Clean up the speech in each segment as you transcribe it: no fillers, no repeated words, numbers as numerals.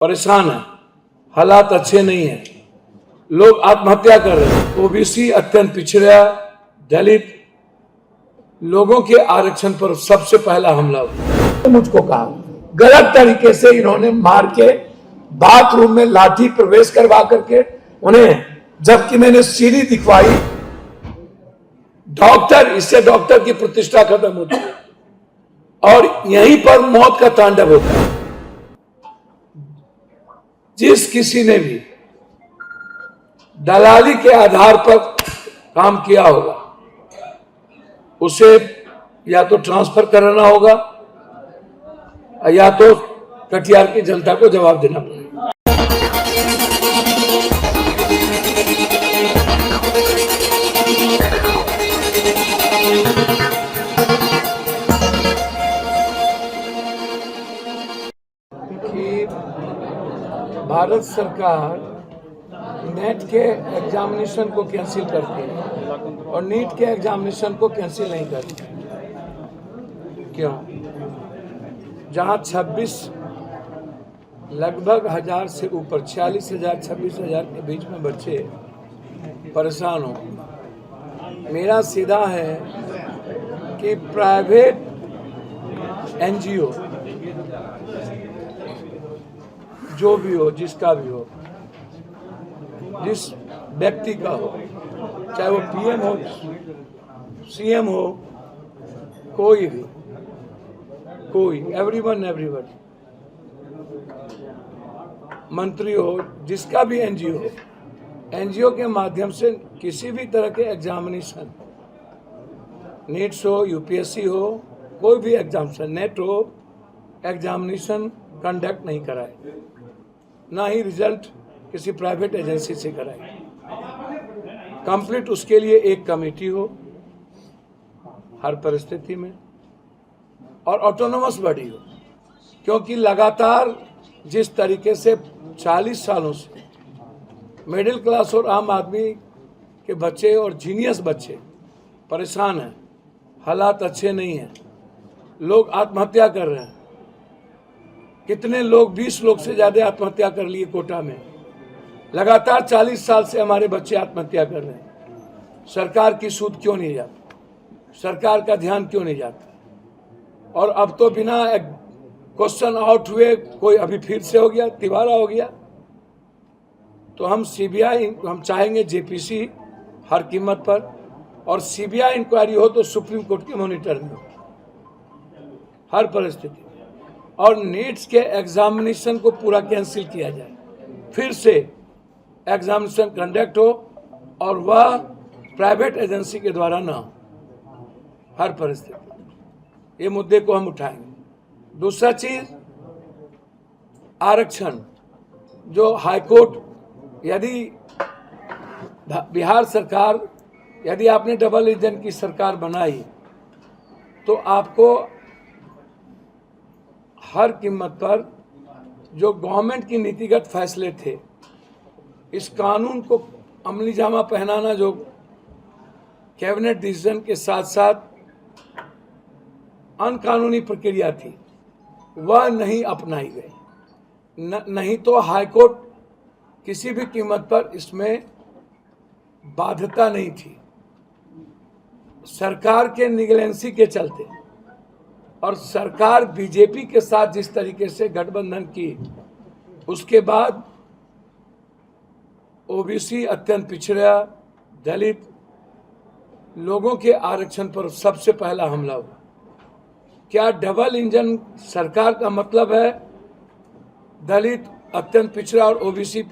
परेशान है, हालात अच्छे नहीं है, लोग आत्महत्या कर रहे हैं। ओबीसी, अत्यंत पिछड़ा, दलित लोगों के आरक्षण पर सबसे पहला हमला हुआ। मुझको कहा गलत तरीके से इन्होंने मार के बाथरूम में लाठी प्रवेश करवा करके उन्हें, जबकि मैंने सीढ़ी दिखवाई, डॉक्टर, इससे डॉक्टर की प्रतिष्ठा खत्म होती है और यहीं पर मौत का तांडव होता है। जिस किसी ने भी दलाली के आधार पर काम किया होगा उसे या तो ट्रांसफर कराना होगा या तो कटिहार की जनता को जवाब देना पड़ेगा। कि भारत सरकार नेट के एग्जामिनेशन को कैंसिल करती है और नीट के एग्जामिनेशन को कैंसिल नहीं करती। क्यों? जहां 26 लगभग 1000 से ऊपर 46,000 26,000 के बीच में बच्चे परेशान हो, मेरा सीधा है कि प्राइवेट एनजीओ जो भी हो, जिसका भी हो, जिस व्यक्ति का हो, चाहे वो पीएम हो, सीएम हो, कोई भी, कोई, एवरीवन, मंत्री हो, जिसका भी एनजीओ के माध्यम से किसी भी तरह के एग्जामिनेशन, नीट्स हो, यूपीएससी हो, कोई भी एग्जामिनेशन, नेट हो, एग्जामिनेशन कंडक्ट नहीं कराए, ना ही रिजल्ट किसी प्राइवेट एजेंसी से कराए। कंप्लीट उसके लिए एक कमेटी हो हर परिस्थिति में और ऑटोनोमस बॉडी हो, क्योंकि लगातार जिस तरीके से 40 सालों से मिडिल क्लास और आम आदमी के बच्चे और जीनियस बच्चे परेशान हैं, हालात अच्छे नहीं हैं, लोग आत्महत्या कर रहे हैं। कितने लोग, 20 लोग से ज्यादा आत्महत्या कर लिए कोटा में। लगातार 40 साल से हमारे बच्चे आत्महत्या कर रहे हैं। सरकार की सूद क्यों नहीं जाती? सरकार का ध्यान क्यों नहीं जाता? और अब तो बिना क्वेश्चन आउट हुए कोई अभी फिर से हो गया, तिवारा हो गया। तो हम सीबीआई, हम चाहेंगे जेपीसी हर कीमत पर, और सीबीआई इंक्वायरी हो तो सुप्रीम कोर्ट के मॉनिटर में हो हर परिस्थिति, और नीट्स के एग्जामिनेशन को पूरा कैंसिल किया जाए, फिर से एग्जामिनेशन कंडक्ट हो और वह प्राइवेट एजेंसी के द्वारा ना हो हर परिस्थिति। ये मुद्दे को हम उठाएंगे। दूसरा चीज, आरक्षण, जो हाईकोर्ट, यदि बिहार सरकार, यदि आपने डबल इंजन की सरकार बनाई तो आपको हर कीमत पर जो गवर्नमेंट की नीतिगत फैसले थे, इस कानून को अमली जामा पहनाना, जो कैबिनेट डिसीजन के साथ साथ अनकानूनी प्रक्रिया थी, वह नहीं अपनाई गई। नहीं तो हाईकोर्ट किसी भी कीमत पर इसमें बाध्यता नहीं थी। सरकार के निगलेंसी के चलते और सरकार बीजेपी के साथ जिस तरीके से गठबंधन की, उसके बाद ओबीसी, अत्यंत पिछड़ा, दलित लोगों के आरक्षण पर सबसे पहला हमला हुआ। क्या डबल इंजन सरकार का मतलब है दलित, अत्यंत पिछड़ा और ओबीसी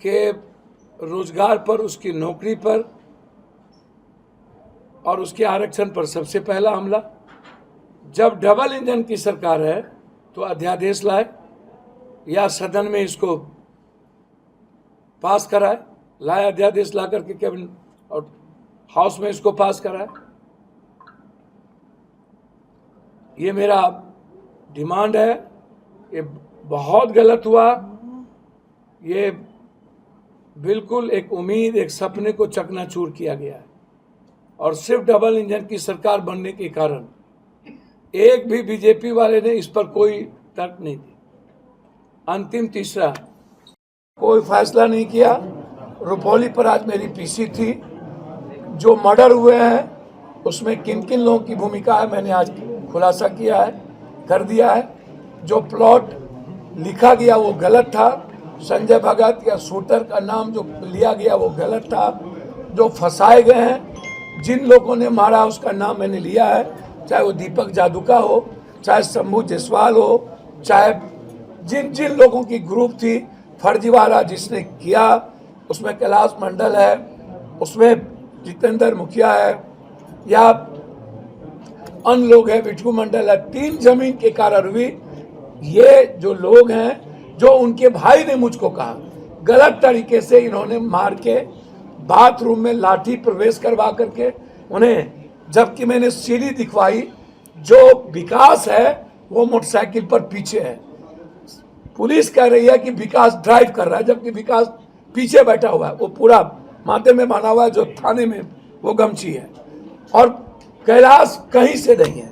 के रोजगार पर, उसकी नौकरी पर और उसके आरक्षण पर सबसे पहला हमला? जब डबल इंजन की सरकार है तो अध्यादेश लाए या सदन में इसको पास कराए, लाए अध्यादेश ला करके कैबिनेट और हाउस में इसको पास कराए। ये मेरा डिमांड है। ये बहुत गलत हुआ। ये बिल्कुल एक उम्मीद, एक सपने को चकनाचूर किया गया है और सिर्फ डबल इंजन की सरकार बनने के कारण एक भी बीजेपी वाले ने इस पर कोई तर्क नहीं दी। अंतिम तीसरा, कोई फैसला नहीं किया। रुपौली पर आज मेरी पीसी थी। जो मर्डर हुए हैं उसमें किन किन लोगों की भूमिका है मैंने आज खुलासा किया है, कर दिया है। जो प्लॉट लिखा गया वो गलत था। संजय भगत या शूटर का नाम जो लिया गया वो गलत था। जो फंसाए गए हैं, जिन लोगों ने मारा उसका नाम मैंने लिया है, चाहे वो दीपक जादूका हो, चाहे शंभू जायसवाल हो, चाहे जिन जिन लोगों की ग्रुप थी, फर्जीवाड़ा जिसने किया, उसमें कैलाश मंडल है, उसमें जितेंद्र मुखिया है, या अन्य लोग हैं, विठू मंडल है। 3 जमीन के कारण हुई। ये जो लोग हैं, जो उनके भाई ने मुझको कहा, गलत तरीके से इन्होंने मार के बाथरूम में लाठी प्रवेश करवा करके उन्हें, जबकि मैंने सीढ़ी दिखवाई। जो विकास है वो मोटरसाइकिल पर पीछे है। पुलिस कह रही है कि विकास ड्राइव कर रहा है, जबकि विकास पीछे बैठा हुआ है। वो पूरा माथे में बांधा हुआ है, जो थाने में वो गमछी है, और कैलाश कहीं से नहीं है।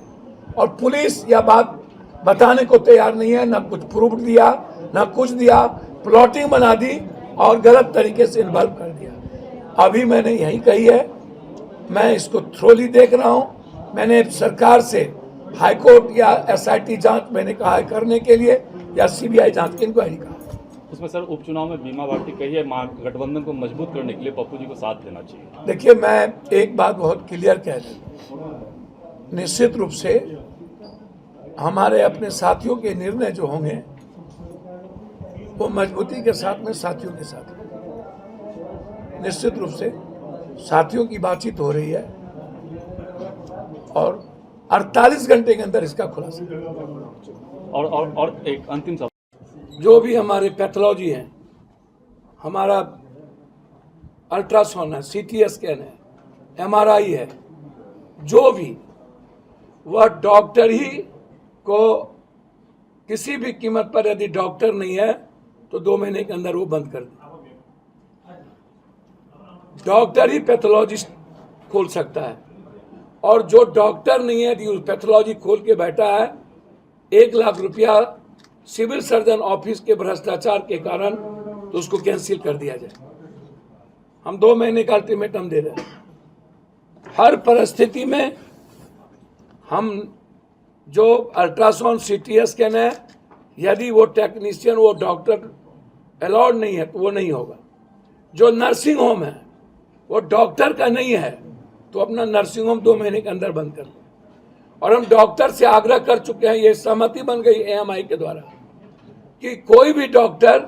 और पुलिस यह बात बताने को तैयार नहीं है, ना कुछ प्रूफ दिया, ना कुछ दिया। प्लॉटिंग बना दी और गलत तरीके से इन्वॉल्व कर दिया। अभी मैंने यही कही है, मैं इसको थ्रोली देख रहा हूँ। मैंने सरकार से हाईकोर्ट या एसआईटी जांच मैंने कहा है करने के लिए, या सीबीआई जांच इंक्वायरी कहा। उसमें सर उपचुनाव में बीमा भारती कही है, गठबंधन को मजबूत करने के लिए पप्पू जी को साथ देना चाहिए। देखिए, मैं एक बात बहुत क्लियर कह दूं, निश्चित रूप से हमारे अपने साथियों के निर्णय जो होंगे वो मजबूती के साथ में साथियों के साथ। निश्चित रूप से साथियों की बातचीत हो रही है और 48 घंटे के अंदर इसका खुलासा। और एक अंतिम सवाल, जो भी हमारे पैथोलॉजी हैं, हमारा अल्ट्रासाउंड है, सीटी स्कैन है, एमआरआई है, जो भी, वह डॉक्टर ही को किसी भी कीमत पर, यदि डॉक्टर नहीं है तो 2 महीने के अंदर वो बंद कर दे। डॉक्टर ही पैथोलॉजिस्ट खोल सकता है, और जो डॉक्टर नहीं है यदि पैथोलॉजी खोल के बैठा है, 1 लाख रुपया सिविल सर्जन ऑफिस के भ्रष्टाचार के कारण, तो उसको कैंसिल कर दिया जाए। हम 2 महीने का अल्टीमेटम दे रहे हैं। हर परिस्थिति में हम जो अल्ट्रासाउंड सीटी स्कैन है, यदि वो टेक्नीशियन, वो डॉक्टर अलाउड नहीं है तो वो नहीं होगा। जो नर्सिंग होम है वो डॉक्टर का नहीं है तो अपना नर्सिंग होम 2 महीने के अंदर बंद कर दो। और हम डॉक्टर से आग्रह कर चुके हैं, ये सहमति बन गई एएमआई के द्वारा, कि कोई भी डॉक्टर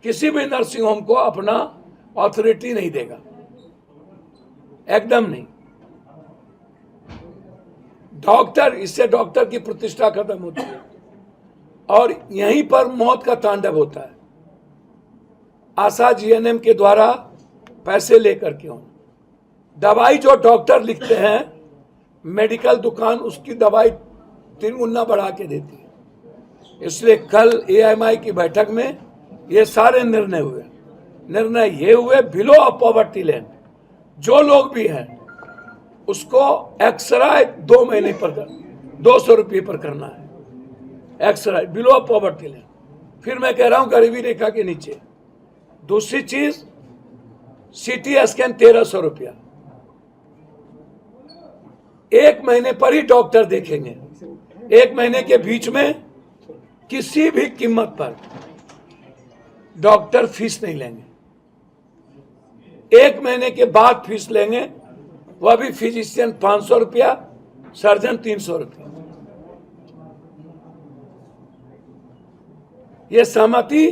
किसी भी नर्सिंग होम को अपना अथॉरिटी नहीं देगा, एकदम नहीं। डॉक्टर, इससे डॉक्टर की प्रतिष्ठा खत्म होती है और यहीं पर मौत का तांडव होता है। आशा जीएनएम के द्वारा पैसे लेकर के दवाई जो डॉक्टर लिखते हैं, मेडिकल दुकान उसकी दवाई 3 गुना बढ़ा के देती है। इसलिए कल एएमआई की बैठक में ये सारे निर्णय हुए। निर्णय ये हुए, बिलो ऑफ पॉवर्टी लाइन जो लोग भी हैं उसको एक्सरे 2 महीने पर 200 रुपये पर करना है, एक्सरे बिलो ऑफ पॉवर्टी लाइन। फिर मैं कह रहा हूं गरीबी रेखा के नीचे। दूसरी चीज, सीटी स्कैन 1300 रुपया, 1 महीने पर ही डॉक्टर देखेंगे। 1 महीने के बीच में किसी भी कीमत पर डॉक्टर फीस नहीं लेंगे। 1 महीने के बाद फीस लेंगे, वह भी फिजिशियन 500 रुपया, सर्जन 300 रुपया। यह सहमति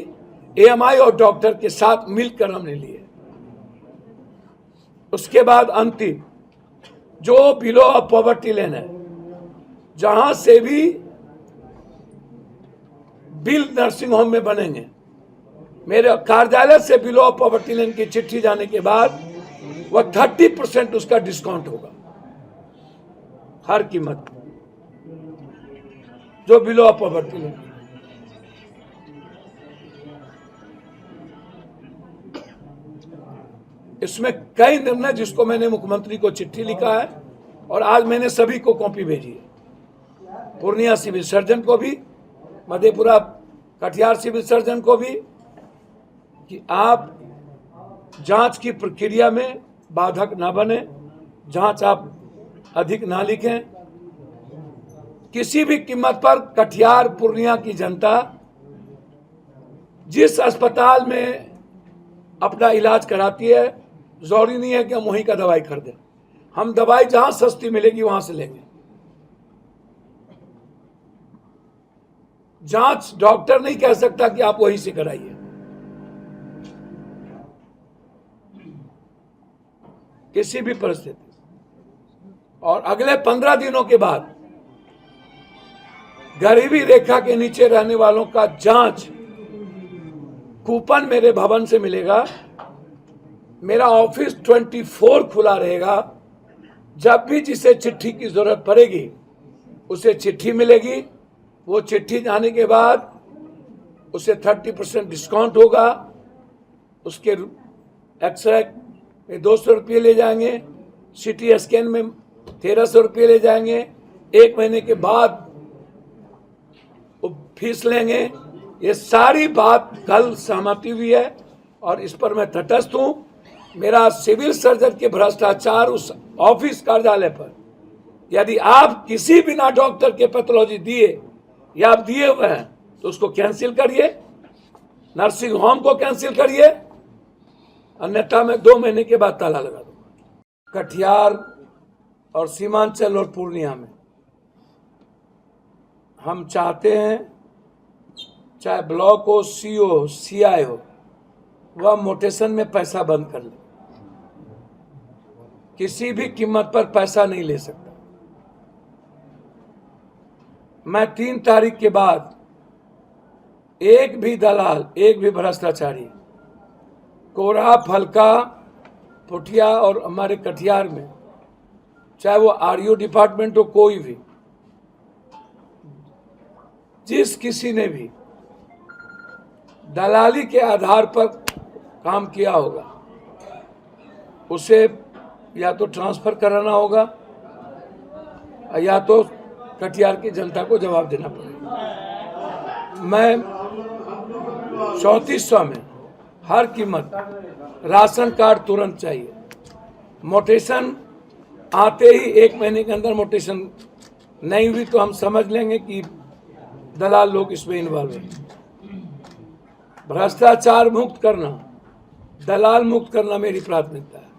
एएमआई और डॉक्टर के साथ मिलकर हमने लिए। उसके बाद अंतिम जो बिलो ऑफ पॉवर्टी लाइन है, जहां से भी बिल नर्सिंग होम में बनेंगे, मेरे कार्यालय से बिलो ऑफ पॉवर्टी लाइन की चिट्ठी जाने के बाद वह 30% उसका डिस्काउंट होगा हर कीमत, जो बिलो ऑफ पॉवर्टी लाइन। इसमें कई निर्णय, जिसको मैंने मुख्यमंत्री को चिट्ठी लिखा है और आज मैंने सभी को कॉपी भेजी है। पूर्णिया सिविल सर्जन को भी, मधेपुरा कटिहार सिविल सर्जन को भी कि आप जांच की प्रक्रिया में बाधक ना बने, जांच आप अधिक ना लिखें। किसी भी कीमत पर कटिहार पूर्णिया की जनता जिस अस्पताल में अपना इलाज कराती है, जरूरी नहीं है कि हम वहीं का दवाई खरीदें। हम दवाई जहां सस्ती मिलेगी वहां से लेंगे। जांच डॉक्टर नहीं कह सकता कि आप वहीं से कराइए। किसी भी परिस्थिति। और अगले 15 दिनों के बाद गरीबी रेखा के नीचे रहने वालों का जांच कूपन मेरे भवन से मिलेगा। मेरा ऑफिस 24 खुला रहेगा। जब भी जिसे चिट्ठी की जरूरत पड़ेगी उसे चिट्ठी मिलेगी। वो चिट्ठी जाने के बाद उसे 30% डिस्काउंट होगा। उसके एक्सरे में 200 रुपये ले जाएंगे, CT स्कैन में 1300 रुपये ले जाएंगे। 1 महीने के बाद वो फीस लेंगे। ये सारी बात कल सहमति हुई है और इस पर मैं तटस्थ हूं। मेरा सिविल सर्जन के भ्रष्टाचार उस ऑफिस कार्यालय पर, यदि आप किसी बिना डॉक्टर के पैथोलॉजी दिए या आप दिए हुए हैं तो उसको कैंसिल करिए, नर्सिंग होम को कैंसिल करिए, अन्यथा मैं 2 महीने के बाद ताला लगा दूंगा। कटिहार और सीमांचल और पूर्णिया में हम चाहते हैं चाहे ब्लॉक हो, CO हो, CI हो, वह मोटेशन में पैसा बंद कर ले। किसी भी कीमत पर पैसा नहीं ले सकता। मैं 3 तारीख के बाद एक भी दलाल, एक भी भ्रष्टाचारी कोरा, फलका, पुठिया और हमारे कटिहार में, चाहे वो RO डिपार्टमेंट हो, कोई भी, जिस किसी ने भी दलाली के आधार पर काम किया होगा उसे या तो ट्रांसफर कराना होगा या तो कटिहार की जनता को जवाब देना पड़ेगा। मैं 3400 में हर कीमत राशन कार्ड तुरंत चाहिए। मोटेशन आते ही 1 महीने के अंदर मोटेशन नहीं हुई तो हम समझ लेंगे कि दलाल लोग इसमें इन्वॉल्व हैं। भ्रष्टाचार मुक्त करना, दलाल मुक्त करना मेरी प्राथमिकता है।